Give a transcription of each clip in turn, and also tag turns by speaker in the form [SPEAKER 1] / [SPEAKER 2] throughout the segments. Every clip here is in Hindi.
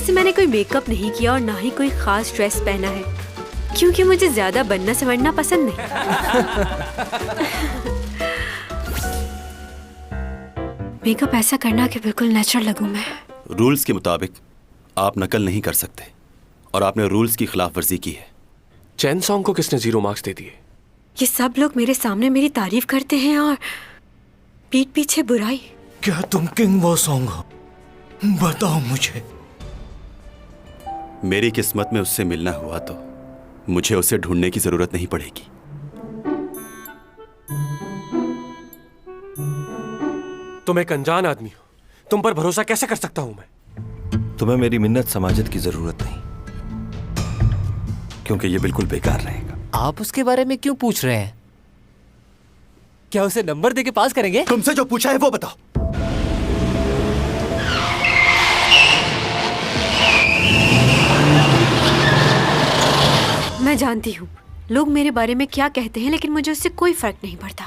[SPEAKER 1] वैसे मैंने कोई मेकअप नहीं किया और ना ही कोई खास ड्रेस पहना है, क्योंकि मुझे ज्यादा बनना संवरना पसंद नहीं। मेकअप ऐसा करना कि बिल्कुल नेचुरल लगूं मैं।
[SPEAKER 2] रूल्स के मुताबिक आप नकल नहीं कर सकते और आपने रूल्स की खिलाफ वर्जी की है।
[SPEAKER 3] चैन सॉन्ग को किसने 0 मार्क्स दे दिए?
[SPEAKER 1] ये सब लोग मेरे सामने मेरी तारीफ करते हैं और पीठ पीछे बुराई।
[SPEAKER 4] क्या तुम किंग वो सॉन्ग हो? बताओ मुझे।
[SPEAKER 2] मेरी किस्मत में उससे मिलना हुआ तो मुझे उसे ढूंढने की जरूरत नहीं पड़ेगी।
[SPEAKER 3] तुम एक अनजान आदमी हो, तुम पर भरोसा कैसे कर सकता हूं मैं?
[SPEAKER 4] तुम्हें मेरी मिन्नत समाजत की जरूरत नहीं, क्योंकि ये बिल्कुल बेकार रहेगा।
[SPEAKER 5] आप उसके बारे में क्यों पूछ रहे हैं? क्या उसे नंबर देके पास करेंगे?
[SPEAKER 4] तुमसे जो पूछा है वो बताओ।
[SPEAKER 1] मैं जानती हूँ लोग मेरे बारे में क्या कहते हैं, लेकिन मुझे उससे कोई फर्क नहीं पड़ता।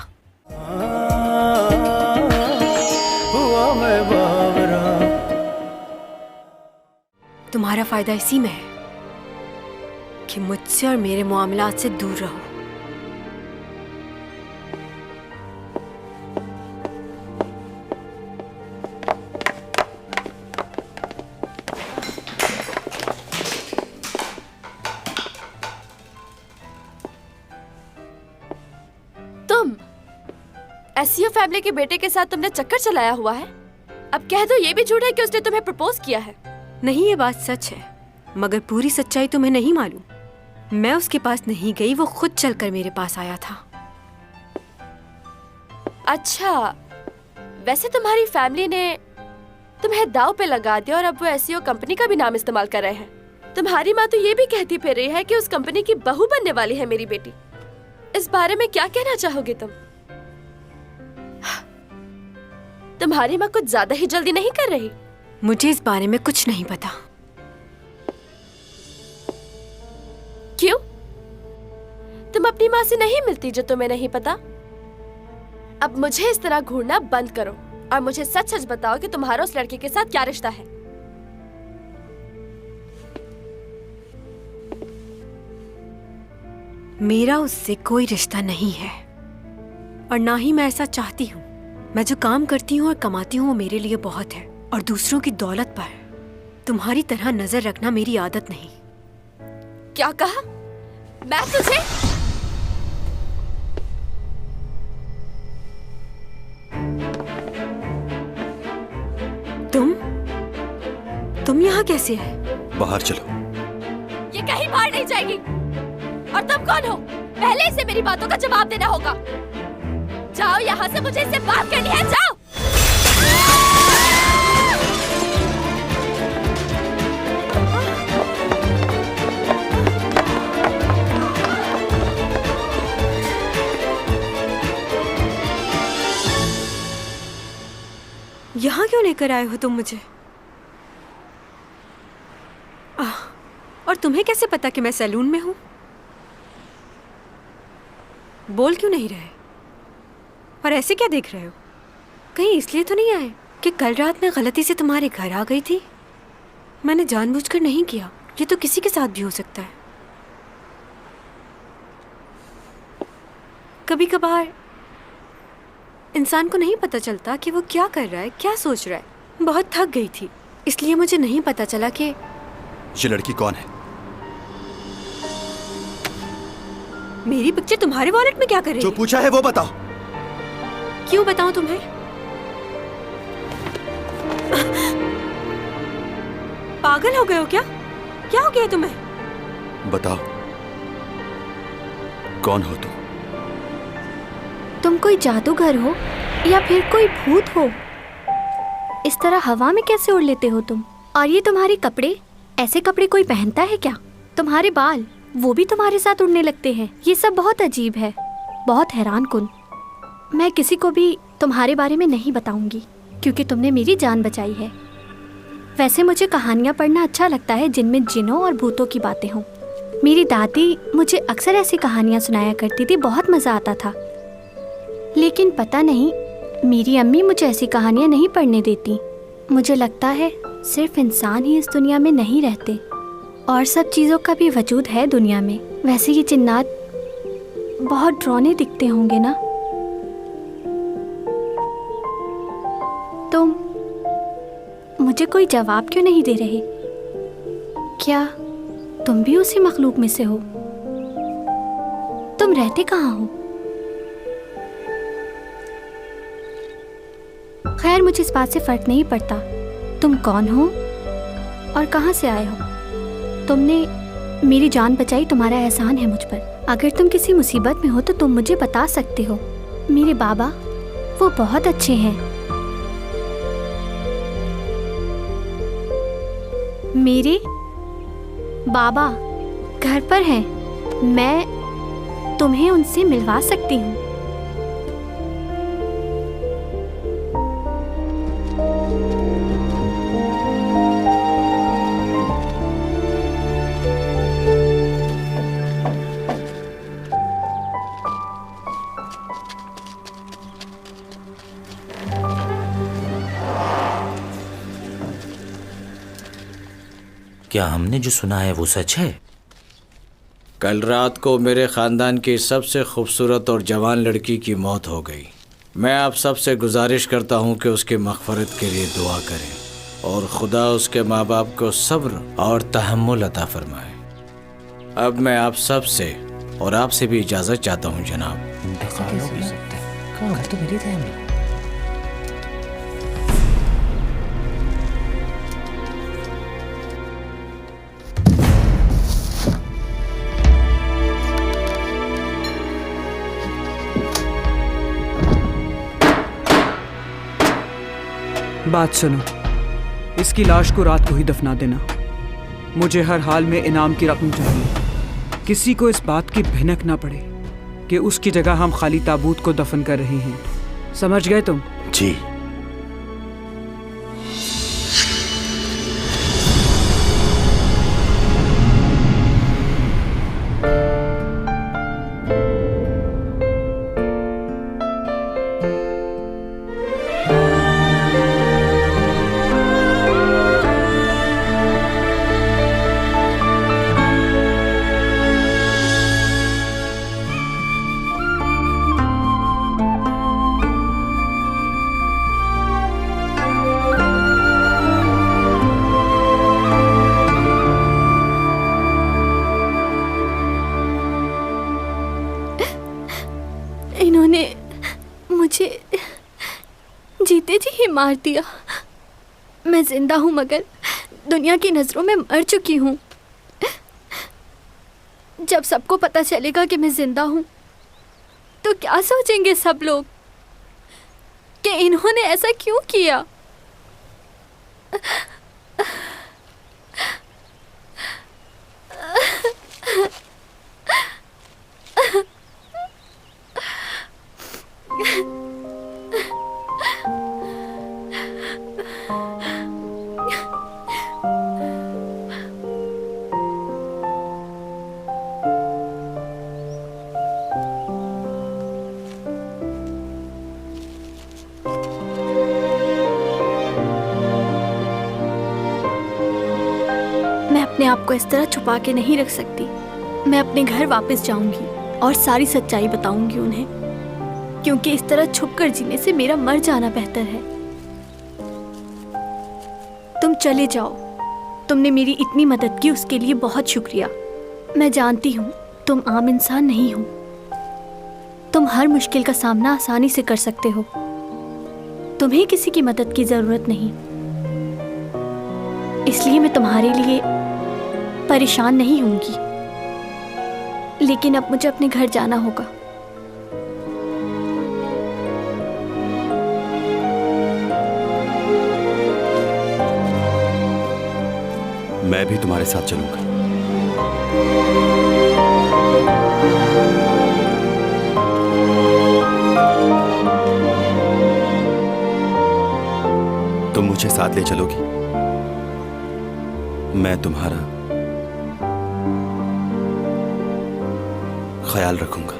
[SPEAKER 1] तुम्हारा फायदा इसी में है कि मुझसे और मेरे मामलात से दूर रहो।
[SPEAKER 6] तुम एसईओ फैमिली के बेटे के साथ तुमने चक्कर चलाया हुआ है। अब कह दो ये भी झूठ है कि उसने तुम्हें प्रपोज किया है।
[SPEAKER 1] नहीं, ये बात सच है, मगर पूरी सच्चाई तुम्हें नहीं मालूम। मैं उसके पास नहीं गई, वो खुद चलकर मेरे पास आया था।
[SPEAKER 6] अच्छा, वैसे तुम्हारी फैमिली ने तुम्हें दाव पे लगा दिया और अब वो एसईओ कंपनी का भी नाम इस्तेमाल कर रहे हैं। तुम्हारी माँ तो ये भी कहती फिर रही है कि उस कंपनी की बहू बनने वाली है मेरी बेटी। इस बारे में क्या कहना चाहोगे तुम? तुम्हारी माँ कुछ ज्यादा ही जल्दी नहीं कर रही?
[SPEAKER 1] मुझे इस बारे में कुछ नहीं पता।
[SPEAKER 6] क्यों? तुम अपनी माँ से नहीं मिलती जो तुम्हें नहीं पता? अब मुझे इस तरह घूरना बंद करो और मुझे सच सच बताओ कि तुम्हारा उस लड़के के साथ क्या रिश्ता है।
[SPEAKER 1] मेरा उससे कोई रिश्ता नहीं है और ना ही मैं ऐसा चाहती हूँ। मैं जो काम करती हूँ और कमाती हूँ वो मेरे लिए बहुत है, और दूसरों की दौलत पर तुम्हारी तरह नजर रखना मेरी आदत नहीं।
[SPEAKER 6] क्या कहा? मैं तुझे
[SPEAKER 1] तुम यहाँ कैसे है?
[SPEAKER 2] बाहर चलो।
[SPEAKER 6] ये कहीं बाहर नहीं जाएगी। और तुम कौन हो? पहले इसे मेरी बातों का जवाब देना होगा। जाओ यहाँ से, मुझे इससे बात करनी है। जाओ।
[SPEAKER 1] यहाँ क्यों लेकर आए हो तुम मुझे? और तुम्हें कैसे पता कि मैं सैलून में हूँ? बोल क्यों नहीं रहे? और ऐसे क्या देख रहे हो? कहीं इसलिए तो नहीं आए कि कल रात मैं गलती से तुम्हारे घर आ गई थी? मैंने जानबूझकर नहीं किया, ये तो किसी के साथ भी हो सकता है। कभी कभार इंसान को नहीं पता चलता कि वो क्या कर रहा है, क्या सोच रहा है। बहुत थक गई थी, इसलिए मुझे नहीं पता चला कि
[SPEAKER 2] ये लड़की कौन है?
[SPEAKER 1] मेरी पिक्चर तुम्हारे वॉलेट में क्या कर रही है?
[SPEAKER 2] जो पूछा है वो बताओ।
[SPEAKER 1] क्यों बताऊं तुम्हें? पागल हो गए हो क्या? क्या हो गया तुम्हें?
[SPEAKER 2] बताओ, कौन हो तुम?
[SPEAKER 7] तुम कोई जादूगर हो या फिर कोई भूत हो? इस तरह हवा में कैसे उड़ लेते हो तुम? और ये तुम्हारे कपड़े, ऐसे कपड़े कोई पहनता है क्या? तुम्हारे बाल, वो भी तुम्हारे साथ उड़ने लगते हैं। ये सब बहुत अजीब है, बहुत हैरान कुन। मैं किसी को भी तुम्हारे बारे में नहीं बताऊंगी, क्योंकि तुमने मेरी जान बचाई है। वैसे मुझे कहानियाँ पढ़ना अच्छा लगता है जिनमें जिनों और भूतों की बातें हों। मेरी दादी मुझे अक्सर ऐसी कहानियाँ सुनाया करती थी, बहुत मज़ा आता था। लेकिन पता नहीं, मेरी अम्मी मुझे ऐसी कहानियाँ नहीं पढ़ने देती। मुझे लगता है सिर्फ इंसान ही इस दुनिया में नहीं रहते, और सब चीज़ों का भी वजूद है दुनिया में। वैसे ये जिन्नात बहुत डरावने दिखते होंगे ना? तुम मुझे कोई जवाब क्यों नहीं दे रहे? क्या तुम भी उसी मखलूक में से हो? तुम रहते कहाँ हो? खैर, मुझे इस बात से फर्क नहीं पड़ता तुम कौन हो और कहाँ से आए हो। तुमने मेरी जान बचाई, तुम्हारा एहसान है मुझ पर। अगर तुम किसी मुसीबत में हो तो तुम मुझे बता सकते हो। मेरे बाबा वो बहुत अच्छे हैं। मेरे बाबा घर पर हैं, मैं तुम्हें उनसे मिलवा सकती हूँ।
[SPEAKER 8] क्या हमने जो सुना है वो सच है?
[SPEAKER 9] कल रात को मेरे ख़ानदान की सबसे खूबसूरत और जवान लड़की की मौत हो गई। मैं आप सबसे गुजारिश करता हूँ कि उसकी मग़फ़िरत के लिए दुआ करें और खुदा उसके माँ बाप को सब्र और तहम्मुल अता फरमाए। अब मैं आप सब से और आपसे भी इजाज़त चाहता हूँ जनाब।
[SPEAKER 5] घर तो मिले थे हम लोग।
[SPEAKER 10] बात सुनो, इसकी लाश को रात को ही दफना देना। मुझे हर हाल में इनाम की रकम चाहिए। किसी को इस बात की भनक ना पड़े कि उसकी जगह हम खाली ताबूत को दफन कर रहे हैं। समझ गए तुम?
[SPEAKER 2] जी।
[SPEAKER 7] इन्होंने मुझे जीते जी ही मार दिया। मैं जिंदा हूँ मगर दुनिया की नज़रों में मर चुकी हूँ। जब सबको पता चलेगा कि मैं जिंदा हूँ तो क्या सोचेंगे सब लोग कि इन्होंने ऐसा क्यों किया। मैं अपने आप को इस तरह छुपा के नहीं रख सकती। मैं अपने घर वापस जाऊंगी और सारी सच्चाई बताऊंगी उन्हें, क्योंकि इस तरह छुपकर जीने से मेरा मर जाना बेहतर है। तुम चले जाओ। तुमने मेरी इतनी मदद की, उसके लिए बहुत शुक्रिया। मैं जानती हूँ तुम आम इंसान नहीं हो। तुम हर मुश्किल का सामना आसानी से कर सकते हो। तुम्हें किसी की मदद की जरूरत नहीं, इसलिए मैं तुम्हारे लिए परेशान नहीं होंगी। लेकिन अब मुझे अपने घर जाना होगा।
[SPEAKER 2] मैं भी तुम्हारे साथ चलूंगा। तुम मुझे साथ ले चलोगी? मैं तुम्हारा ख्याल रखूंगा।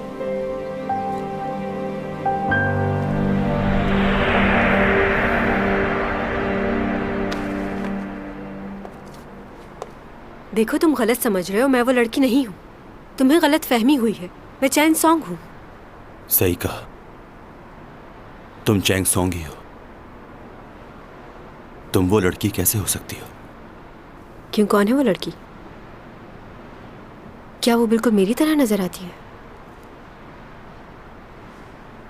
[SPEAKER 1] देखो तुम गलत समझ रहे हो, मैं वो लड़की नहीं हूँ। तुम्हें गलत फहमी हुई है। मैं चैंग सॉन्ग हूँ।
[SPEAKER 2] सही कहा, तुम चैंग सॉन्ग ही हो। तुम वो लड़की कैसे हो सकती हो?
[SPEAKER 1] क्यों, कौन है वो लड़की? क्या वो बिल्कुल मेरी तरह नजर आती है?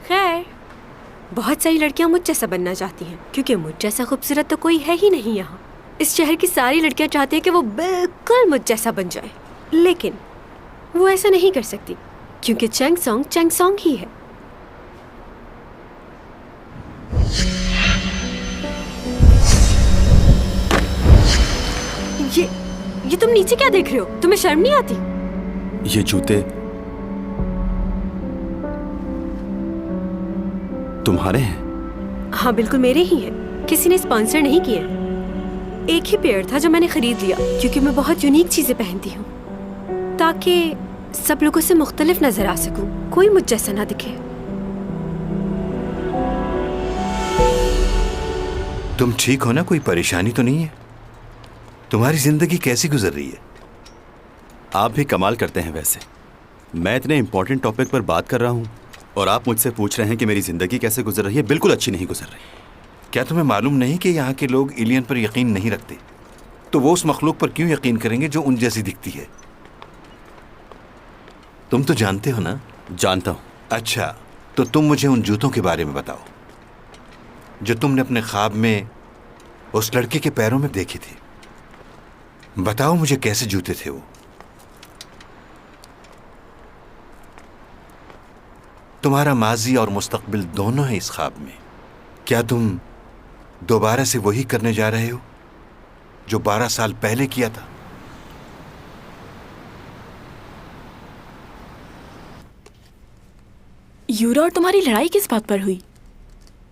[SPEAKER 1] खैर, बहुत सारी लड़कियां मुझ जैसा बनना चाहती हैं, क्योंकि मुझ जैसा खूबसूरत तो कोई है ही नहीं यहाँ। इस शहर की सारी लड़कियां चाहती हैं कि वो बिल्कुल मुझ जैसा बन जाए, लेकिन वो ऐसा नहीं कर सकती, क्योंकि चैंग सॉन्ग ही है। ये तुम नीचे क्या देख रहे हो? तुम्हें शर्म नहीं आती?
[SPEAKER 2] ये जूते तुम्हारे हैं?
[SPEAKER 1] हाँ, बिल्कुल मेरे ही हैं। किसी ने स्पॉन्सर नहीं किए। एक ही पेयर था जो मैंने खरीद लिया, क्योंकि मैं बहुत यूनिक चीजें पहनती हूँ, ताकि सब लोगों से मुख्तलिफ नजर आ सकूं, कोई मुझ जैसा ना दिखे।
[SPEAKER 11] तुम ठीक हो ना? कोई परेशानी तो नहीं है? तुम्हारी जिंदगी कैसी गुजर रही है?
[SPEAKER 2] आप भी कमाल करते हैं। वैसे मैं इतने इंपॉर्टेंट टॉपिक पर बात कर रहा हूँ और आप मुझसे पूछ रहे हैं कि मेरी जिंदगी कैसे गुजर रही है। बिल्कुल अच्छी नहीं गुजर रही।
[SPEAKER 11] क्या तुम्हें मालूम नहीं कि यहाँ के लोग एलियन पर यकीन नहीं रखते? तो वो उस मखलूक पर क्यों यकीन करेंगे जो उन जैसी दिखती है? तुम तो जानते हो ना?
[SPEAKER 2] जानता हूँ।
[SPEAKER 11] अच्छा, तो तुम मुझे उन जूतों के बारे में बताओ जो तुमने अपने ख्वाब में उस लड़के के पैरों में देखे थे। बताओ मुझे, कैसे जूते थे वो? तुम्हारा माजी और मुस्तकबिल दोनों है इस ख्वाब में। क्या तुम दोबारा से वही करने जा रहे हो जो 12 साल पहले किया था?
[SPEAKER 12] यूरा और तुम्हारी लड़ाई किस बात पर हुई?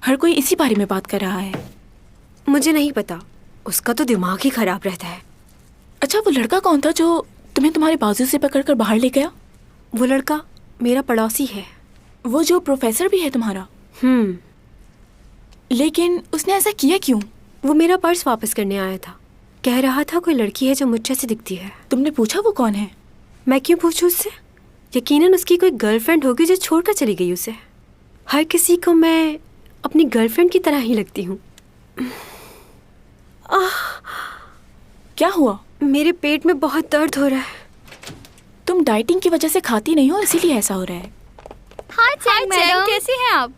[SPEAKER 12] हर कोई इसी बारे में बात कर रहा है।
[SPEAKER 1] मुझे नहीं पता, उसका तो दिमाग ही खराब रहता है।
[SPEAKER 12] अच्छा, वो लड़का कौन था जो तुम्हें तुम्हारे बाजू से पकड़कर बाहर ले गया?
[SPEAKER 1] वो लड़का मेरा पड़ोसी है।
[SPEAKER 12] वो जो प्रोफेसर भी है तुम्हारा? लेकिन उसने ऐसा किया क्यों?
[SPEAKER 1] वो मेरा पर्स वापस करने आया था। कह रहा था कोई लड़की है जो मुझ जैसी दिखती है।
[SPEAKER 12] तुमने पूछा वो कौन है?
[SPEAKER 1] मैं क्यों पूछूं उससे? यकीनन उसकी कोई गर्लफ्रेंड होगी जो छोड़कर चली गई उसे। हर किसी को मैं अपनी गर्लफ्रेंड की तरह ही लगती हूँ।
[SPEAKER 12] क्या हुआ?
[SPEAKER 1] मेरे पेट में बहुत दर्द हो रहा है।
[SPEAKER 12] तुम डाइटिंग की वजह से खाती नहीं हो, इसीलिए ऐसा हो रहा है।
[SPEAKER 7] हाय चैंग मैडम, कैसी हैं आप?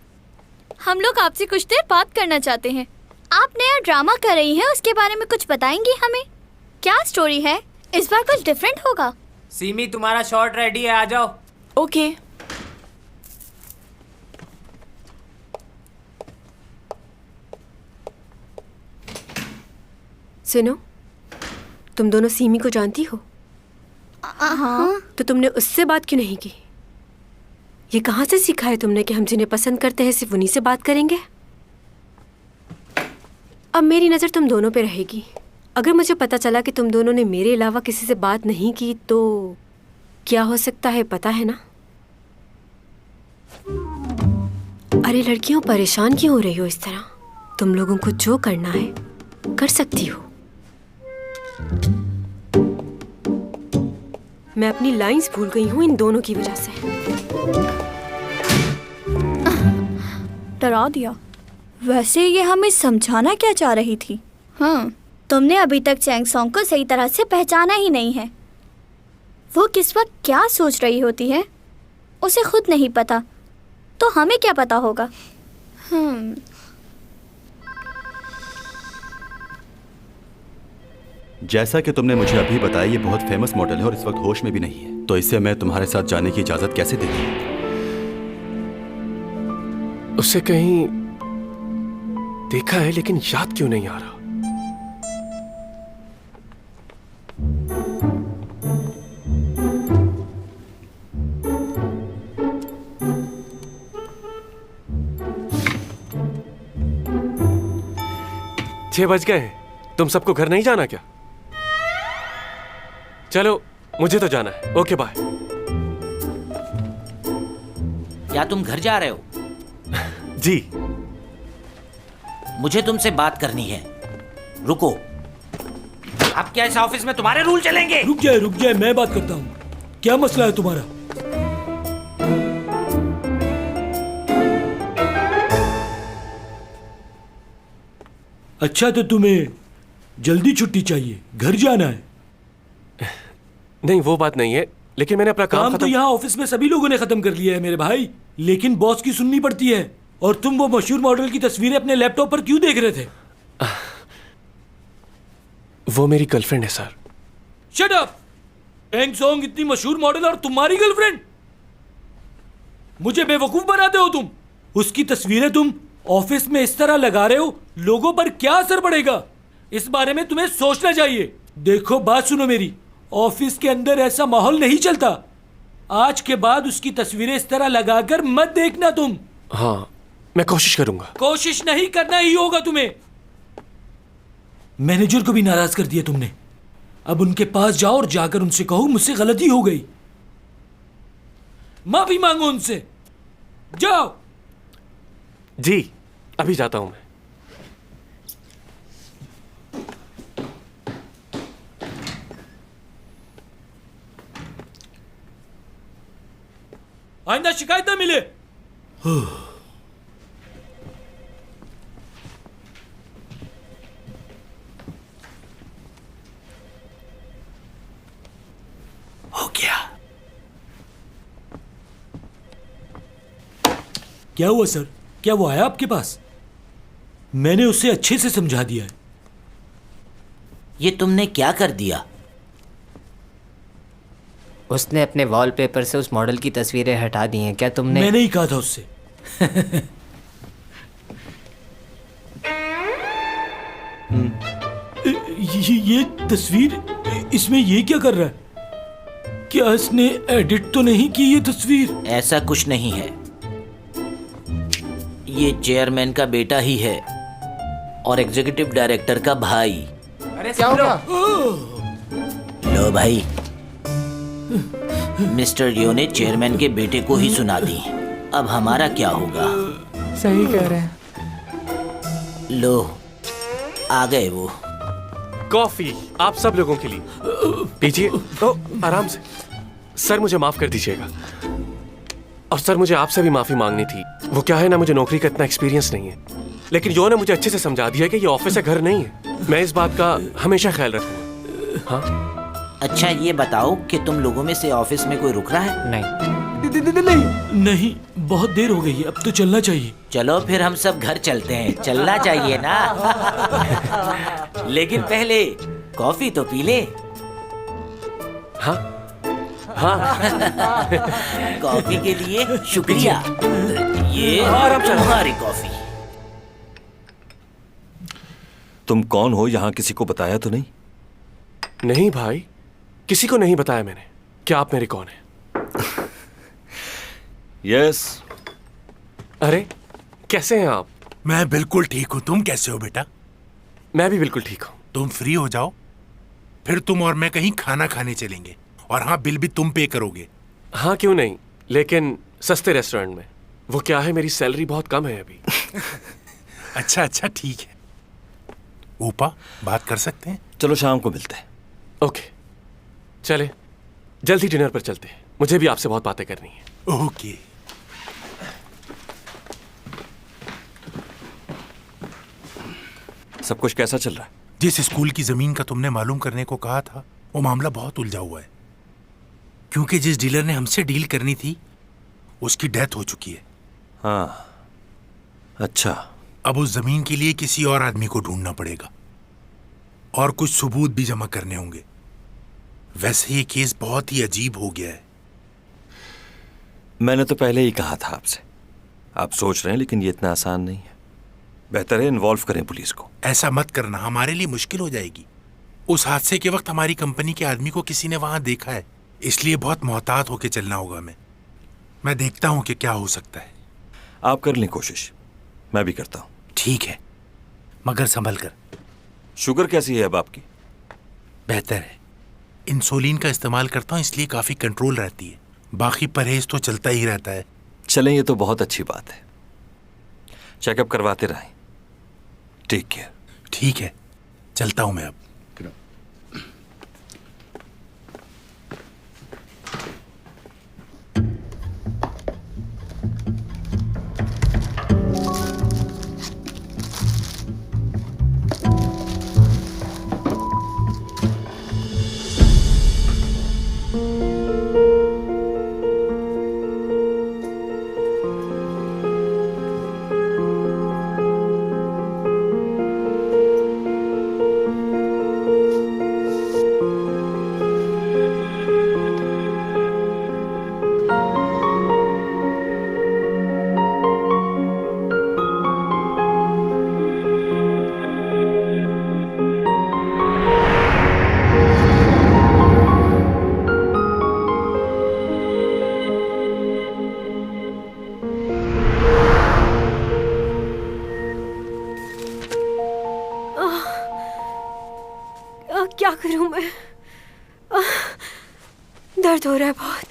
[SPEAKER 7] हम लोग आपसे कुछ देर बात करना चाहते हैं। आप नया ड्रामा कर रही हैं, उसके बारे में कुछ बताएंगी हमें? क्या स्टोरी है? इस बार कुछ डिफरेंट होगा।
[SPEAKER 5] सीमी, तुम्हारा शॉट रेडी है, आ जाओ।
[SPEAKER 12] ओके।
[SPEAKER 1] सुनो, तुम दोनों सीमी को जानती हो?
[SPEAKER 7] हाँ।
[SPEAKER 1] तो तुमने उससे बात क्यों नहीं की? ये कहाँ से सीखा है तुमने कि हम जिन्हें पसंद करते हैं सिर्फ उन्हीं से बात करेंगे? अब मेरी नज़र तुम दोनों पे रहेगी। अगर मुझे पता चला कि तुम दोनों ने मेरे अलावा किसी से बात नहीं की तो क्या हो सकता है पता है ना? अरे लड़कियों, परेशान क्यों हो रही हो इस तरह? तुम लोगों को जो करना है कर सकती हो। मैं अपनी लाइंस भूल गई हूँ इन दोनों की वजह से।
[SPEAKER 7] डरा दिया। वैसे ये हमें समझाना क्या चाह रही थी? तुमने अभी तक चैंग सॉन्ग को सही तरह से पहचाना ही नहीं है। वो किस वक्त क्या सोच रही होती है उसे खुद नहीं पता, तो हमें क्या पता होगा?
[SPEAKER 2] जैसा कि तुमने मुझे अभी बताया, ये बहुत फेमस मॉडल है और इस वक्त होश में भी नहीं है, तो इससे मैं तुम्हारे साथ जाने की इजाजत कैसे दे दूं?
[SPEAKER 3] उससे कहीं देखा है लेकिन याद क्यों नहीं आ रहा। छह बज गए, तुम सबको घर नहीं जाना क्या? चलो, मुझे तो जाना है। Okay bye.
[SPEAKER 8] क्या तुम घर जा रहे हो?
[SPEAKER 3] जी।
[SPEAKER 8] मुझे तुमसे बात करनी है, रुको। अब क्या इस ऑफिस में तुम्हारे रूल चलेंगे?
[SPEAKER 4] रुक जाए, मैं बात करता हूँ। क्या मसला है तुम्हारा? अच्छा, तो तुम्हें जल्दी छुट्टी चाहिए, घर जाना है?
[SPEAKER 3] नहीं, वो बात नहीं है, लेकिन मैंने अपना काम
[SPEAKER 4] तो यहाँ ऑफिस में सभी लोगों ने खत्म कर लिया है मेरे भाई, लेकिन बॉस की सुननी पड़ती है। और तुम वो मशहूर मॉडल की तस्वीरें अपने लैपटॉप पर क्यों देख रहे थे?
[SPEAKER 3] वो मेरी गर्लफ्रेंड है सर।
[SPEAKER 4] Shut up! एंग सॉन्ग इतनी मशहूर मॉडल और तुम्हारी गर्लफ्रेंड? मुझे बेवकूफ बनाते हो तुम। उसकी तस्वीरें तुम ऑफिस में इस तरह लगा रहे हो, लोगों पर क्या असर पड़ेगा, इस बारे में तुम्हें सोचना चाहिए। देखो, बात सुनो मेरी, ऑफिस के अंदर ऐसा माहौल नहीं चलता। आज के बाद उसकी तस्वीरें इस तरह लगाकर मत देखना तुम।
[SPEAKER 3] हाँ, मैं कोशिश करूंगा।
[SPEAKER 4] कोशिश नहीं करना ही होगा तुम्हें। मैनेजर को भी नाराज कर दिया तुमने। अब उनके पास जाओ और जाकर उनसे कहो मुझसे गलती हो गई, माफी मांगो उनसे। जाओ।
[SPEAKER 3] जी, अभी जाता हूं मैं।
[SPEAKER 4] आइंदा शिकायत ना मिले।
[SPEAKER 11] हो गया।
[SPEAKER 4] क्या हुआ सर? क्या वो आया आपके पास? मैंने उसे अच्छे से समझा दिया है।
[SPEAKER 8] ये तुमने क्या कर दिया?
[SPEAKER 5] उसने अपने वॉलपेपर से उस मॉडल की तस्वीरें हटा दी हैं। क्या तुमने?
[SPEAKER 4] मैंने ही कहा था उससे। ये तस्वीर, इसमें ये क्या कर रहा है? क्या इसने एडिट तो नहीं की ये तस्वीर?
[SPEAKER 8] ऐसा कुछ नहीं है, ये चेयरमैन का बेटा ही है और एग्जीक्यूटिव डायरेक्टर का भाई।
[SPEAKER 5] अरे क्या होगा?
[SPEAKER 8] लो भाई, मिस्टर लियो ने चेयरमैन के बेटे को ही सुना दी। अब हमारा क्या होगा?
[SPEAKER 5] सही कह रहे हैं।
[SPEAKER 8] लो, आ गए वो।
[SPEAKER 3] कॉफी आप सब लोगों के लिए पीजिए। तो आराम से। सर, मुझे माफ कर दीजिएगा। और सर, मुझे आपसे भी माफी मांगनी थी। वो क्या है ना, मुझे नौकरी का इतना एक्सपीरियंस नहीं है, लेकिन यो ने मुझे अच्छे से समझा दिया कि ये ऑफिस है, घर नहीं है। मैं इस बात का हमेशा ख्याल रखूंगा। हाँ?
[SPEAKER 8] अच्छा, ये बताओ कि तुम लोगों में से ऑफिस में कोई रुक रहा है?
[SPEAKER 4] नहीं, बहुत देर हो गई है, अब तो चलना चाहिए।
[SPEAKER 8] चलो फिर हम सब घर चलते हैं। चलना चाहिए ना। लेकिन पहले कॉफी तो पी ले।
[SPEAKER 3] हाँ हाँ।
[SPEAKER 8] कॉफी के लिए शुक्रिया। ये तुम्हारी कॉफी।
[SPEAKER 13] तुम कौन हो? यहाँ किसी को बताया तो नहीं?
[SPEAKER 3] नहीं भाई, किसी को नहीं बताया मैंने। क्या आप मेरे कौन हैं?
[SPEAKER 13] यस।
[SPEAKER 3] अरे, कैसे हैं आप?
[SPEAKER 14] मैं बिल्कुल ठीक हूँ। तुम कैसे हो बेटा?
[SPEAKER 3] मैं भी बिल्कुल ठीक हूँ।
[SPEAKER 14] तुम फ्री हो जाओ, फिर तुम और मैं कहीं खाना खाने चलेंगे। और हाँ, बिल भी तुम पे करोगे।
[SPEAKER 3] हाँ, क्यों नहीं, लेकिन सस्ते रेस्टोरेंट में। वो क्या है, मेरी सैलरी बहुत कम है अभी।
[SPEAKER 14] अच्छा, ठीक है। ऊपा, बात कर सकते हैं?
[SPEAKER 13] चलो शाम को मिलते हैं।
[SPEAKER 3] ओके, चले। जल्दी डिनर पर चलते हैं, मुझे भी आपसे बहुत बातें करनी है।
[SPEAKER 14] ओके।
[SPEAKER 13] सब कुछ कैसा चल रहा है?
[SPEAKER 14] जिस स्कूल की जमीन का तुमने मालूम करने को कहा था, वो मामला बहुत उलझा हुआ है। क्योंकि जिस डीलर ने हमसे डील करनी थी, उसकी डेथ हो चुकी है।
[SPEAKER 13] हाँ, अच्छा।
[SPEAKER 14] अब उस जमीन के लिए किसी और आदमी को ढूंढना पड़ेगा और कुछ सबूत भी जमा करने होंगे। वैसे ये केस बहुत ही अजीब हो गया है।
[SPEAKER 13] मैंने तो पहले ही कहा था आपसे। आप सोच रहे हैं, लेकिन ये इतना आसान नहीं है। बेहतर है इन्वॉल्व करें पुलिस को।
[SPEAKER 14] ऐसा मत करना, हमारे लिए मुश्किल हो जाएगी। उस हादसे के वक्त हमारी कंपनी के आदमी को किसी ने वहां देखा है, इसलिए बहुत मोहतात होकर चलना होगा। मैं देखता हूं कि क्या हो सकता है।
[SPEAKER 13] आप कर लें कोशिश, मैं भी करता हूं।
[SPEAKER 14] ठीक है, मगर संभल कर।
[SPEAKER 13] शुगर कैसी है अब आपकी?
[SPEAKER 14] बेहतर है। इंसुलिन का इस्तेमाल करता हूं, इसलिए काफी कंट्रोल रहती है। बाकी परहेज तो चलता ही रहता है।
[SPEAKER 13] चलें, ये तो बहुत अच्छी बात है। चेकअप करवाते रहें। Take care.
[SPEAKER 14] ठीक है, चलता हूं मैं अब।
[SPEAKER 1] करूं मैं? दर्द हो रहा है बहुत।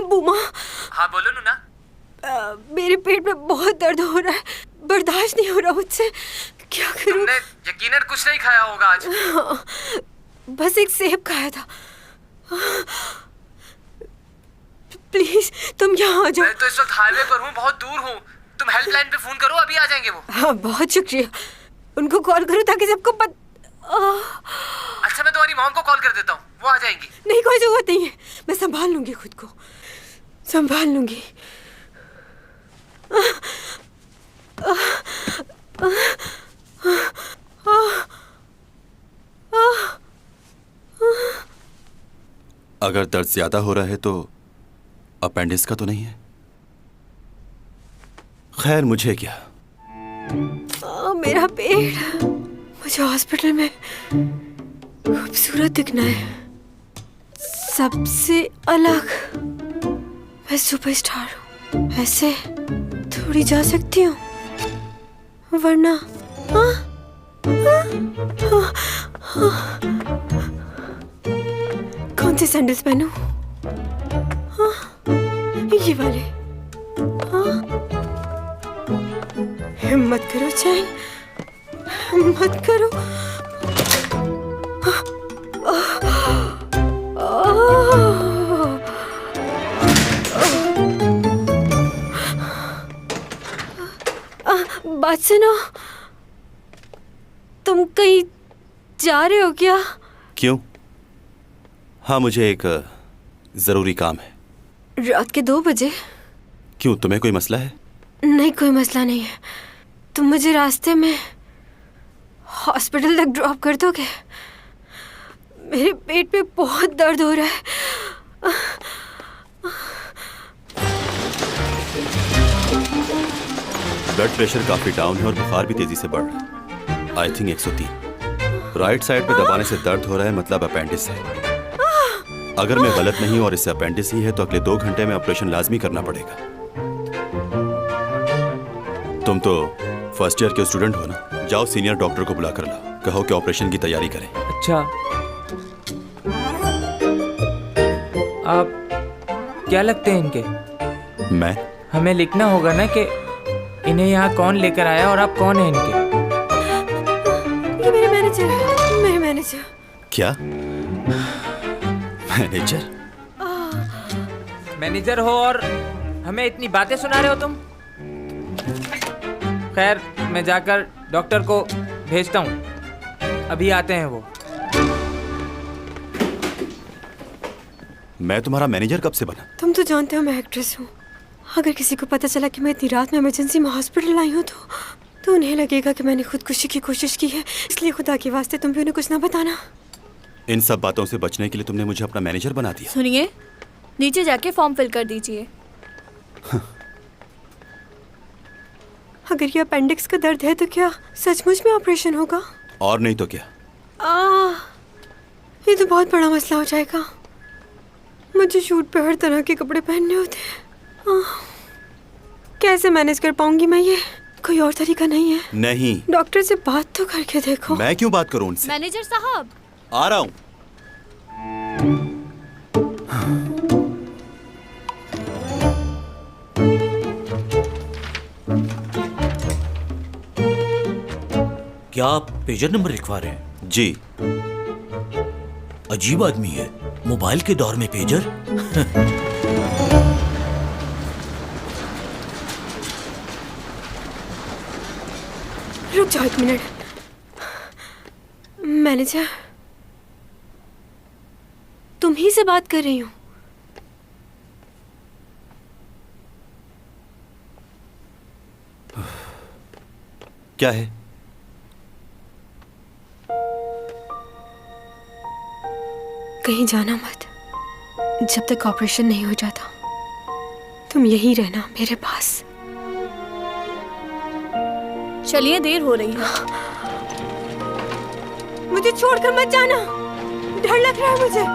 [SPEAKER 1] बूमा।
[SPEAKER 5] हाँ बोलो नूना।
[SPEAKER 1] मेरे पेट में बहुत दर्द हो रहा है, बर्दाश्त नहीं हो रहा मुझसे। क्या करूं?
[SPEAKER 5] तुमने यकीनन कुछ नहीं खाया होगा आज।
[SPEAKER 1] बस एक सेब खाया था। प्लीज तुम यहाँ आ जाओ।
[SPEAKER 5] मैं तो इस वक्त हाईवे पर हूँ, बहुत दूर हूँ। तुम हेल्पलाइन पे फोन करो, अभी आ जाएंगे वो।
[SPEAKER 1] हाँ बहुत शुक्रिया। उनको कॉल करो ताकि सबको
[SPEAKER 5] अच्छा मैं तुम्हारी मॉम को कॉल कर देता हूँ, वो आ जाएंगी।
[SPEAKER 1] नहीं कोई जरूरत नहीं है, मैं संभाल लूंगी खुद को, संभाल लूंगी।
[SPEAKER 2] अगर दर्द ज्यादा हो रहा है तो अपेंडिक्स का तो नहीं है? खैर मुझे क्या।
[SPEAKER 1] मेरा पेट। मुझे हॉस्पिटल में खूबसूरत दिखना है, सबसे अलग। मैं सुपरस्टार हूँ, ऐसे थोड़ी जा सकती हूँ, वरना कौन से सैंडल्स पहनूं? ये वाले। हिम्मत करो चैन, हिम्मत करो। बात सुनो, तुम कहीं जा रहे हो क्या?
[SPEAKER 2] क्यों? हाँ मुझे एक जरूरी काम है।
[SPEAKER 1] रात के 2 बजे?
[SPEAKER 2] क्यों, तुम्हें कोई मसला है?
[SPEAKER 1] नहीं कोई मसला नहीं है। तुम मुझे रास्ते में हॉस्पिटल तक ड्रॉप कर दोगे? मेरे पेट में बहुत दर्द हो रहा है।
[SPEAKER 2] ब्लड प्रेशर काफी डाउन है और बुखार भी तेजी से बढ़ रहा है। I think 103। राइट साइड पे दबाने से दर्द हो रहा है, मतलब अपेंडिस है। अगर मैं गलत नहीं हूं और इससे अपेंडिस ही है तो अगले 2 घंटे में ऑपरेशन लाजमी करना पड़ेगा। तुम तो फर्स्ट ईयर के स्टूडेंट हो ना, जाओ सीनियर डॉक्टर को बुला कर लाओ, कहो कि ऑपरेशन की तैयारी करें।
[SPEAKER 5] अच्छा आप क्या लगते हैं इनके?
[SPEAKER 2] मैं?
[SPEAKER 5] हमें लिखना होगा ना कि इन्हें यहाँ कौन लेकर आया और आप कौन हैं इनके।
[SPEAKER 1] ये मेरे मैनेजर है, मेरे मैनेजर।
[SPEAKER 2] क्या? मैनेजर?
[SPEAKER 5] मैनेजर हो और हमें इतनी बातें सुना रहे हो तुम? खैर मैं जाकर डॉक्टर को भेजता हूँ, अभी आते हैं वो।
[SPEAKER 2] मैं तुम्हारा मैनेजर कब से बना?
[SPEAKER 1] तुम तो जानते हो मैं एक्ट्रेस हूँ। अगर किसी को पता चला कि मैं इतनी रात में इमरजेंसी में हॉस्पिटल आई हूँ तो उन्हें लगेगा कि मैंने खुदकुशी की कोशिश की है। इसलिए खुदा के वास्ते तुम भी उन्हें कुछ ना बताना।
[SPEAKER 2] इन सब बातों से बचने के लिए तुमने मुझे अपना मैनेजर बना दिया।
[SPEAKER 7] सुनिए, नीचे जाके फॉर्म फिल कर दीजिए।
[SPEAKER 1] अगर ये अपेंडिक्स का दर्द है तो क्या सचमुच में ऑपरेशन होगा?
[SPEAKER 2] और नहीं तो क्या।
[SPEAKER 1] ये तो बहुत बड़ा मसला हो जाएगा। मुझे शूट पे हर तरह के कपड़े पहनने होते हैं। कैसे मैनेज कर पाऊंगी मैं ये? कोई और तरीका नहीं है?
[SPEAKER 2] नहीं।
[SPEAKER 1] डॉक्टर से बात तो करके देखो।
[SPEAKER 2] मैं क्यों बात करूं उनसे?
[SPEAKER 7] मैनेजर साहब
[SPEAKER 2] आ रहा हूं।
[SPEAKER 8] क्या आप पेजर नंबर लिखवा रहे हैं?
[SPEAKER 2] जी।
[SPEAKER 8] अजीब आदमी है, मोबाइल के दौर में पेजर।
[SPEAKER 1] रुक जाओ 1 मिनट। मैनेजर, तुम ही से बात कर रही हूँ।
[SPEAKER 2] क्या है?
[SPEAKER 1] कहीं जाना मत, जब तक ऑपरेशन नहीं हो जाता। तुम यहीं रहना मेरे पास।
[SPEAKER 7] चलिए, देर हो रही है।
[SPEAKER 1] मुझे छोड़कर मत जाना, डर लग रहा है मुझे।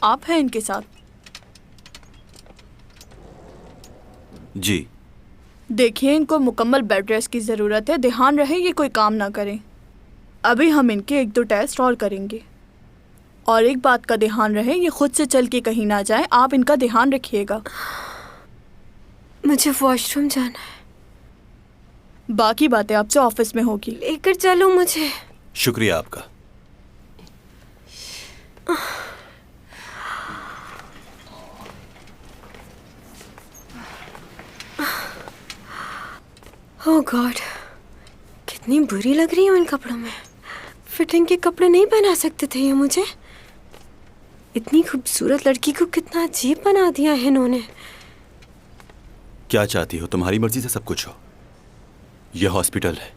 [SPEAKER 12] आप हैं इनके साथ?
[SPEAKER 2] जी।
[SPEAKER 12] देखिए, इनको मुकम्मल बेड रेस्ट की ज़रूरत है। ध्यान रहे ये कोई काम ना करें। अभी हम इनके 1-2 टेस्ट और करेंगे। और एक बात का ध्यान रहे, ये खुद से चल के कहीं ना जाए। आप इनका ध्यान रखिएगा।
[SPEAKER 1] मुझे वॉशरूम जाना है।
[SPEAKER 12] बाकी बातें आपसे ऑफिस में होगी।
[SPEAKER 1] लेकर चलो मुझे।
[SPEAKER 2] शुक्रिया आपका।
[SPEAKER 1] ओह गॉड, कितनी बुरी लग रही हूँ इन कपड़ों में। फिटिंग के कपड़े नहीं पहना सकते थे ये मुझे। इतनी खूबसूरत लड़की को कितना अजीब बना दिया है इन्होंने।
[SPEAKER 2] क्या चाहती हो? तुम्हारी मर्जी से सब कुछ हो। यह हॉस्पिटल है।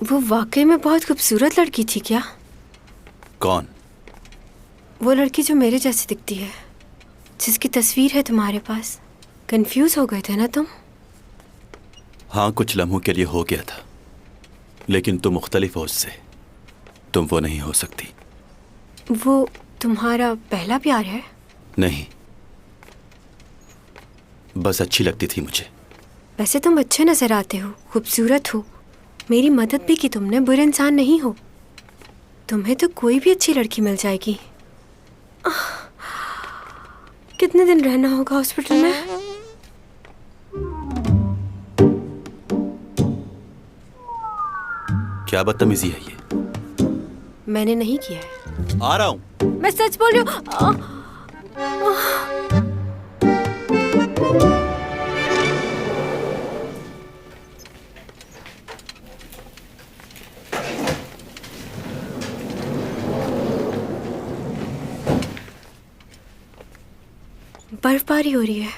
[SPEAKER 1] वो वाकई में बहुत खूबसूरत लड़की थी क्या?
[SPEAKER 2] कौन?
[SPEAKER 1] वो लड़की जो मेरे जैसी दिखती है, जिसकी तस्वीर है तुम्हारे पास। कंफ्यूज हो गए थे ना तुम?
[SPEAKER 2] हाँ, कुछ लम्हों के लिए हो गया था, लेकिन तुम मुख्तलिफ हो उससे। तुम वो नहीं हो सकती।
[SPEAKER 1] वो तुम्हारा पहला प्यार है?
[SPEAKER 2] नहीं, बस अच्छी लगती थी मुझे।
[SPEAKER 1] वैसे तुम अच्छे नजर आते हो, खूबसूरत हो, मेरी मदद भी की तुमने। बुरे इंसान नहीं हो। तुम्हें तो कोई भी अच्छी लड़की मिल जाएगी। कितने दिन रहना होगा हॉस्पिटल में?
[SPEAKER 2] क्या बदतमीजी है ये?
[SPEAKER 1] मैंने नहीं किया है।
[SPEAKER 2] आ रहा हूं।
[SPEAKER 1] मैं सच बोल रही हूँ। बर्फबारी हो रही है।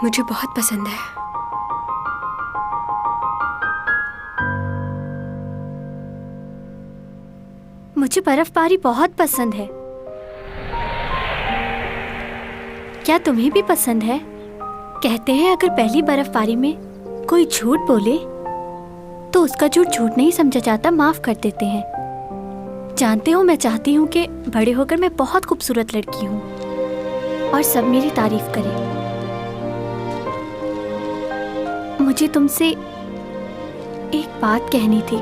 [SPEAKER 1] मुझे बहुत पसंद है।
[SPEAKER 7] मुझे बर्फबारी बहुत पसंद है। क्या तुम्हें भी पसंद है? कहते हैं अगर पहली बर्फबारी में कोई झूठ बोले तो उसका झूठ झूठ नहीं समझा जाता, माफ कर देते हैं। जानते हो, मैं चाहती हूँ कि बड़े होकर मैं बहुत खूबसूरत लड़की हूँ और सब मेरी तारीफ करें। मुझे तुमसे एक बात कहनी थी।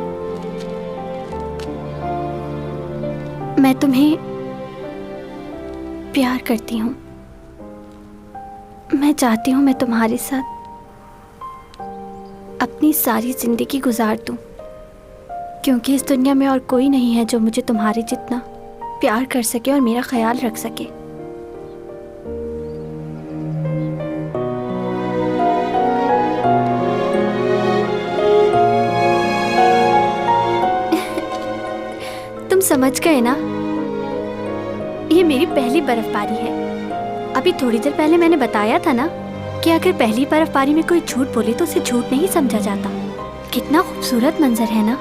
[SPEAKER 7] मैं तुम्हें प्यार करती हूँ। मैं चाहती हूँ मैं तुम्हारे साथ अपनी सारी जिंदगी गुजार दूं, क्योंकि इस दुनिया में और कोई नहीं है जो मुझे तुम्हारे जितना प्यार कर सके और मेरा ख्याल रख सके। तुम समझ गए ना? ये मेरी पहली बर्फबारी है। अभी थोड़ी देर पहले मैंने बताया था ना कि अगर पहली बर्फबारी में कोई झूठ बोले तो उसे झूठ नहीं समझा जाता। कितना खूबसूरत मंजर है ना?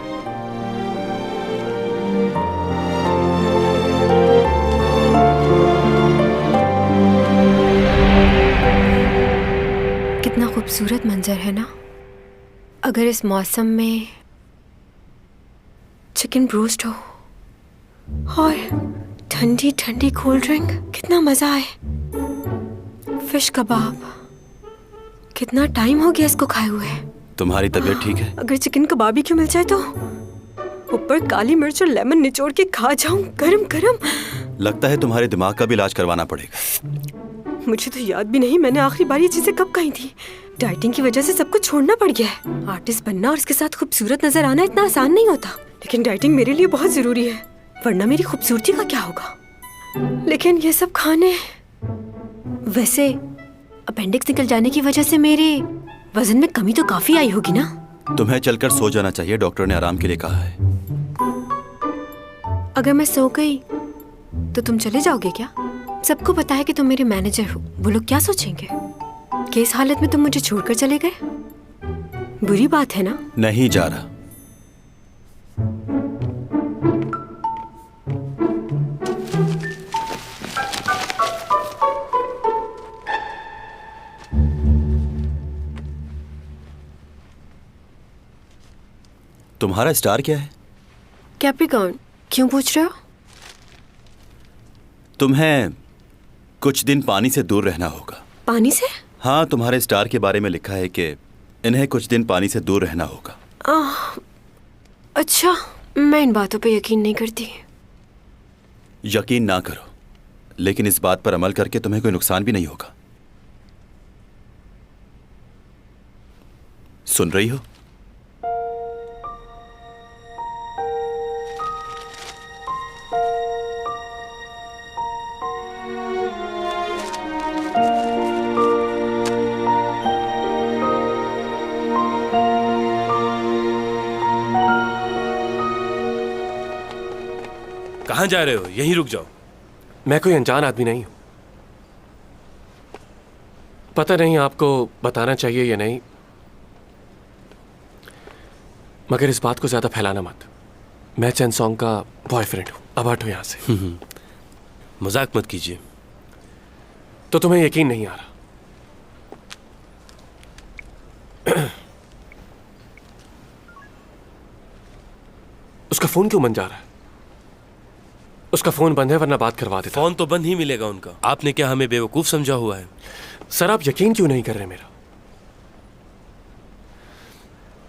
[SPEAKER 1] कितना खूबसूरत मंजर है ना? अगर इस मौसम में चिकन ब्रोस्ट हो और ठंडी ठंडी कोल्ड ड्रिंक, कितना मजा आए। फिश कबाब, कितना टाइम हो गया इसको खाए हुए।
[SPEAKER 2] तुम्हारी तबीयत ठीक है?
[SPEAKER 1] अगर चिकन कबाब ही क्यों मिल जाए तो ऊपर काली मिर्च और लेमन निचोड़ के खा जाऊं गरम गरम।
[SPEAKER 2] लगता है तुम्हारे दिमाग का भी इलाज करवाना पड़ेगा।
[SPEAKER 1] मुझे तो याद भी नहीं मैंने आखिरी बार ये चीजें कब खाई थी। डाइटिंग की वजह से सब कुछ छोड़ना पड़ गया है। आर्टिस्ट बनना और उसके साथ खूबसूरत नजर आना इतना आसान नहीं होता, लेकिन डाइटिंग मेरे लिए बहुत जरूरी है, वरना मेरी खूबसूरती का क्या होगा। लेकिन ये सब खाने, वैसे अपेंडिक्स निकल जाने की वजह से मेरे वजन में कमी तो काफी आई होगी ना?
[SPEAKER 2] तुम्हें चलकर सो जाना चाहिए, डॉक्टर ने आराम के लिए कहा है।
[SPEAKER 1] अगर मैं सो गई तो तुम चले जाओगे क्या? सबको पता है कि तुम मेरे मैनेजर हो, वो लोग क्या सोचेंगे कि इस हालत में तुम मुझे छोड़कर चले गए? बुरी बात है ना?
[SPEAKER 2] नहीं जा रहा। तुम्हारा स्टार क्या है?
[SPEAKER 1] कैप्रिकॉर्न। क्यों पूछ रहे हो?
[SPEAKER 2] तुम्हें कुछ दिन पानी से दूर रहना होगा।
[SPEAKER 1] पानी से?
[SPEAKER 2] हाँ, तुम्हारे स्टार के बारे में लिखा है कि इन्हें कुछ दिन पानी से दूर रहना होगा।
[SPEAKER 1] अच्छा, मैं इन बातों पे यकीन नहीं करती।
[SPEAKER 2] यकीन ना करो, लेकिन इस बात पर अमल करके तुम्हें कोई नुकसान भी नहीं होगा। सुन रही हो?
[SPEAKER 3] कहाँ जा रहे हो? यहीं रुक जाओ। मैं कोई अनजान आदमी नहीं हूं। पता नहीं आपको बताना चाहिए या नहीं, मगर इस बात को ज्यादा फैलाना मत। मैं चेंगसोंग का बॉयफ्रेंड हूं। अब हटो यहां से।
[SPEAKER 15] मजाक मत कीजिए।
[SPEAKER 3] तो तुम्हें यकीन नहीं आ रहा? उसका फोन क्यों बंद जा रहा है? उसका फोन बंद है, वरना बात करवा देता।
[SPEAKER 15] फोन तो बंद ही मिलेगा उनका। आपने क्या हमें बेवकूफ समझा हुआ है?
[SPEAKER 3] सर, आप यकीन क्यों नहीं कर रहे मेरा?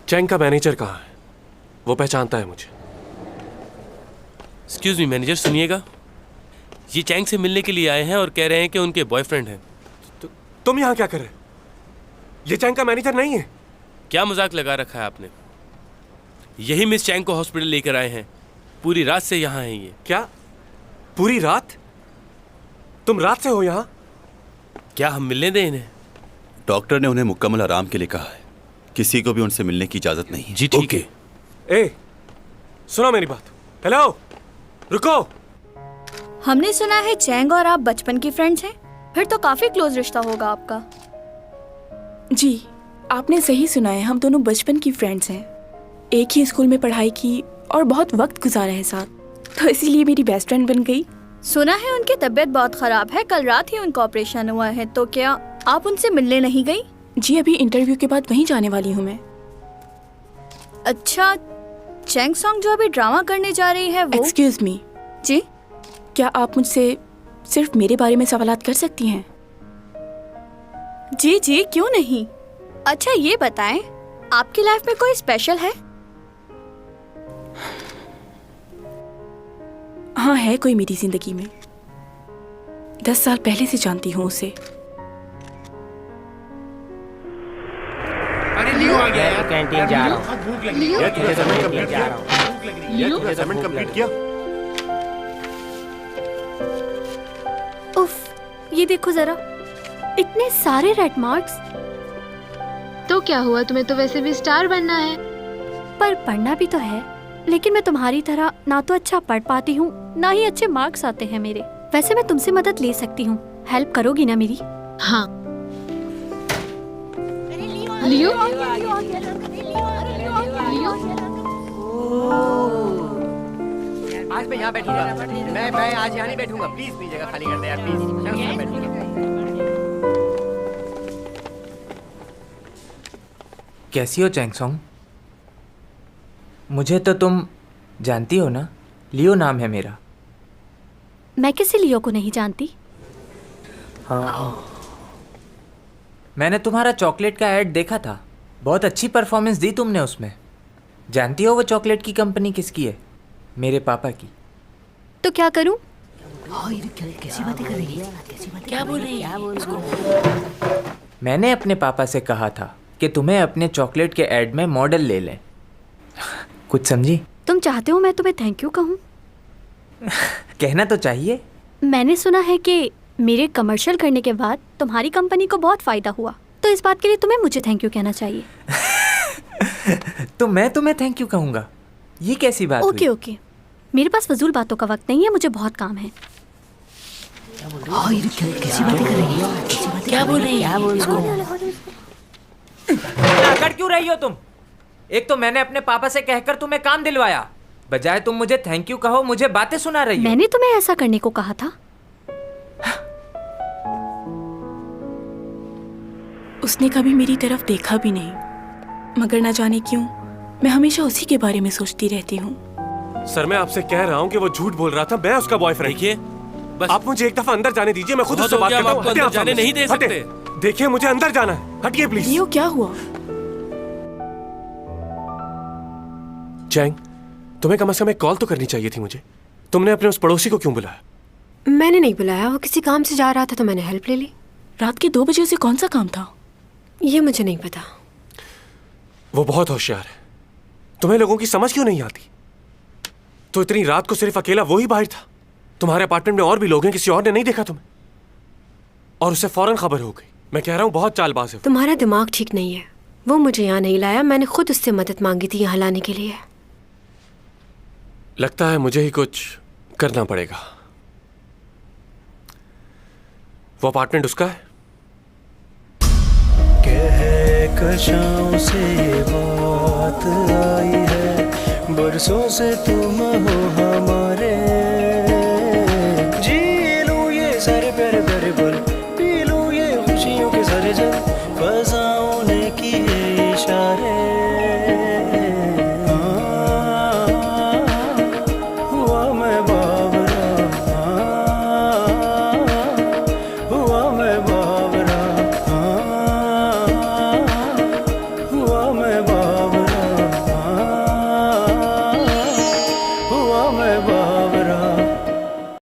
[SPEAKER 3] चैंग का मैनेजर कहाँ है? वो पहचानता है मुझे।
[SPEAKER 15] एक्सक्यूज मी मैनेजर, सुनिएगा। ये चैंग से मिलने के लिए आए हैं और कह रहे हैं कि उनके बॉयफ्रेंड हैं।
[SPEAKER 3] तुम यहाँ क्या कर रहे हो? ये चैंग का मैनेजर नहीं है।
[SPEAKER 15] क्या मजाक लगा रखा है आपने? यही मिस चैंग को हॉस्पिटल लेकर आए हैं। पूरी रात से यहाँ हैं ये।
[SPEAKER 3] क्या पूरी रात? तुम रात से हो यहाँ?
[SPEAKER 15] क्या हम मिलने दें इन्हें?
[SPEAKER 2] डॉक्टर ने उन्हें मुकम्मल आराम के लिए कहा है। किसी को भी उनसे मिलने की इजाजत नहीं है।
[SPEAKER 15] जी ठीक है।
[SPEAKER 3] ए, सुनो मेरी बात। हेलो, रुको।
[SPEAKER 12] हमने सुना है चैंग और आप बचपन की फ्रेंड्स हैं। फिर तो काफी क्लोज रिश्ता होगा आपका।
[SPEAKER 16] जी, आपने सही सुना है। हम दोनों बचपन की फ्रेंड्स हैं। एक ही स्कूल में पढ़ाई की और बहुत वक्त गुजारा है साथ, तो इसीलिए मेरी बेस्ट फ्रेंड बन गई।
[SPEAKER 12] सुना है उनकी तबीयत बहुत खराब है। कल रात ही उनका ऑपरेशन हुआ है, तो क्या आप उनसे मिलने नहीं गई?
[SPEAKER 16] जी, अभी इंटरव्यू के बाद वहीं जाने वाली हूँ मैं।
[SPEAKER 12] अच्छा, चैंगसोंग जो अभी ड्रामा करने जा रही है वो?
[SPEAKER 16] Excuse me.
[SPEAKER 12] जी,
[SPEAKER 16] क्या आप मुझसे सिर्फ मेरे बारे में सवालात कर सकती हैं?
[SPEAKER 12] जी जी, क्यों नहीं। अच्छा ये बताएं, आपकी लाइफ में कोई स्पेशल है?
[SPEAKER 16] हाँ, है कोई मेरी जिंदगी में। 10 साल पहले से जानती हूँ उसे।
[SPEAKER 5] अरे लियो आ गया यार। कैंटीन जा रहा हूँ। भूख लगी है। कैंटीन जा रहा हूँ।
[SPEAKER 2] ये तूने असाइनमेंट कंप्लीट किया?
[SPEAKER 7] उफ, ये देखो जरा, इतने सारे रेड मार्क्स।
[SPEAKER 17] तो क्या हुआ, तुम्हें तो वैसे भी स्टार बनना है।
[SPEAKER 7] पर पढ़ना भी तो है। लेकिन मैं तुम्हारी तरह ना तो अच्छा पढ़ पाती हूँ, ना ही अच्छे मार्क्स आते हैं मेरे। वैसे मैं तुमसे मदद ले सकती हूँ। हेल्प करोगी ना मेरी?
[SPEAKER 17] हाँ। लियो?
[SPEAKER 5] आज मैं यहाँ बैठूंगा। मैं आज यहाँ नहीं बैठूंगा। प्लीज अपनी जगह खाली कर दे यार, प्लीज।
[SPEAKER 18] कैसी हो चैंगसोंग? मुझे तो तुम जानती हो ना, लियो नाम है मेरा।
[SPEAKER 7] मैं किसी लियो को नहीं जानती।
[SPEAKER 18] हाँ, मैंने तुम्हारा चॉकलेट का ऐड देखा था। बहुत अच्छी परफॉर्मेंस दी तुमने उसमें। जानती हो वो चॉकलेट की कंपनी किसकी है? मेरे पापा की।
[SPEAKER 7] तो क्या करूं?
[SPEAKER 8] कैसी बातें कर रही है? क्या बोल रही है?
[SPEAKER 18] मैंने अपने पापा से कहा था कि तुम्हें अपने चॉकलेट के ऐड में मॉडल ले लें। कुछ समझी?
[SPEAKER 7] तुम चाहते हो मैं तुम्हें थैंक यू कहूं?
[SPEAKER 18] कहना तो चाहिए।
[SPEAKER 7] मैंने सुना है कि मेरे कमर्शियल करने के बाद तुम्हारी कंपनी को बहुत फायदा हुआ, तो इस बात के लिए तुम्हें मुझे थैंक यू कहना चाहिए।
[SPEAKER 18] तो मैं तुम्हें थैंक यू कहूंगा? ये कैसी बात
[SPEAKER 7] ओके ओके, मेरे पास फजूल बातों का वक्त नहीं है, मुझे बहुत काम है।
[SPEAKER 8] कैसी बातें कर रही है? क्या बोल रही है?
[SPEAKER 18] कर क्यों रही हो तुम? एक तो मैंने अपने पापा से कहकर तुम्हें काम दिलवाया, बजाय तुम मुझे थैंक यू कहो मुझे बातें सुना रही हो।
[SPEAKER 7] मैंने तुम्हें ऐसा करने को कहा था?
[SPEAKER 16] उसने कभी मेरी तरफ देखा भी नहीं, मगर ना जाने क्यों मैं हमेशा उसी के बारे में सोचती रहती हूँ।
[SPEAKER 3] सर मैं आपसे कह रहा हूँ कि वो झूठ बोल रहा था, मैं उसका बॉयफ्रेंड।
[SPEAKER 15] देखिए बस
[SPEAKER 3] आप मुझे एक दफा अंदर जाने दीजिए, मैं खुद
[SPEAKER 15] बहुत
[SPEAKER 3] उससे
[SPEAKER 15] हो
[SPEAKER 3] बात
[SPEAKER 15] गया,
[SPEAKER 3] करता
[SPEAKER 15] हम
[SPEAKER 3] हूँ।
[SPEAKER 15] आपको
[SPEAKER 3] हटिए
[SPEAKER 15] अंदर
[SPEAKER 3] आप
[SPEAKER 15] जाने
[SPEAKER 3] सामने
[SPEAKER 15] नहीं
[SPEAKER 3] से।
[SPEAKER 15] दे
[SPEAKER 3] हटिए।
[SPEAKER 15] सकते।
[SPEAKER 3] देखिए मुझे अंदर जाना है, हटिए प्लीज।
[SPEAKER 16] लियो क्या हुआ?
[SPEAKER 3] चैंग, तुम्हें कम से कम एक कॉल तो करनी चाहिए थी मुझे। तुमने अपने उस पड़ोसी को क्यों बुलाया?
[SPEAKER 1] मैंने नहीं बुलाया, वो किसी काम से जा रहा था तो मैंने हेल्प ले ली।
[SPEAKER 16] रात के 2 बजे उसे कौन सा काम था?
[SPEAKER 1] ये मुझे नहीं पता।
[SPEAKER 3] वो बहुत होशियार है, तुम्हें लोगों की समझ क्यों नहीं आती? तो इतनी रात को सिर्फ अकेला वो ही बाहर था? तुम्हारे अपार्टमेंट में और भी लोग हैं, किसी और ने नहीं देखा तुम्हें? और उसे फौरन खबर हो गई। मैं कह रहा हूँ बहुत चालबाज है।
[SPEAKER 1] तुम्हारा दिमाग ठीक नहीं है। वो मुझे यहाँ नहीं लाया, मैंने खुद उससे मदद मांगी थी यहाँ लाने के लिए।
[SPEAKER 3] लगता है मुझे ही कुछ करना पड़ेगा। वो अपार्टमेंट उसका है?
[SPEAKER 19] कशाओं से ये बात आई है, बरसों से तुम हो हमारे